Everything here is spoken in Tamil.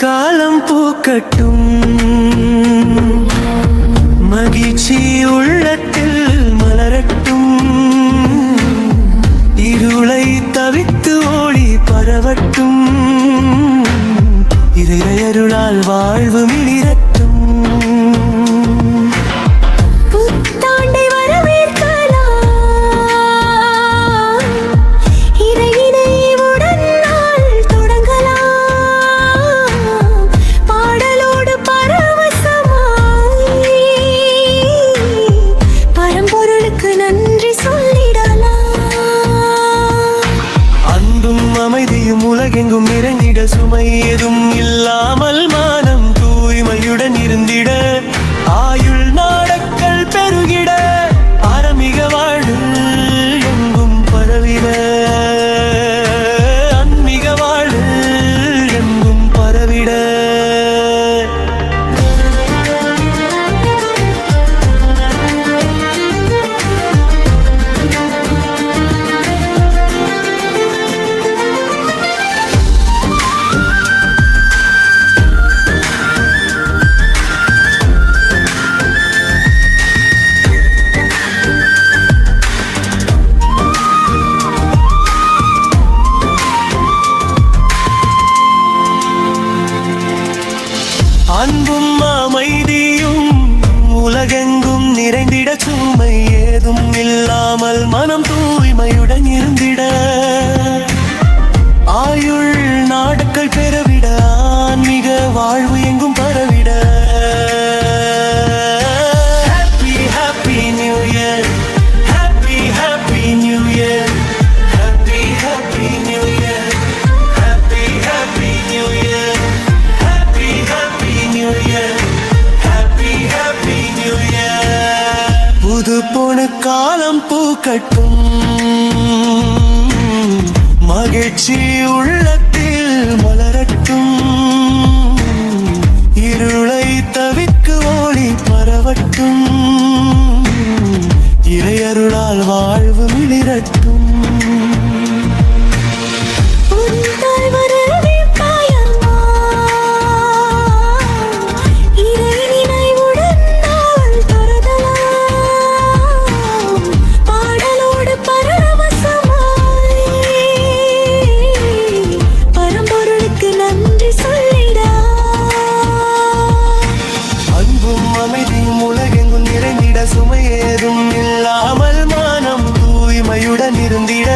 காலம் பூக்கட்டும், மகிழ்ச்சி உள்ளத்தில் மலரட்டும், இருளை தவித்து ஒளி பரவட்டும், இறையருளால் வாழ்வு மிளிரட்டும். அமைதியும் உலகெங்கும் நிறைந்திட, சுமை ஏதும் இல்லாமல் மனம் தூய்மையுடன் இருந்திட, ஆயுள் நாடக்கள் பெருகிட, ஆரம்பிக வாழ்வு எங்கும் பரவிட, ஆன்மீக வாழ்வு எங்கும் பரவிட. அன்பும் அமைதியும் உலகெங்கும் நிறைந்திட, சுமை ஏதும் இல்லாமல் மனம் தூய்மையுடன் இருந்திட, ஆயுள் நாட்கள் பெறவிட, ஆன்மீக வாழ்வு எங்கும் பரவிட. Happy happy new year, happy happy new year, happy happy new year, happy happy new year, புது பொண்ணு காலம் பூக்கட்டும், மகிழ்ச்சி உள்ளத்தில் மலரட்டும், இருளை தவிர்க்கு ஒளி பரவட்டும், இறையருளால் வாழ்வு மிளிரட்டும். அமைதியும் உலகெங்கும் நிறைந்திட, சுமை ஏதும் இல்லாமல் மனம் தூய்மையுடன் இருந்திட.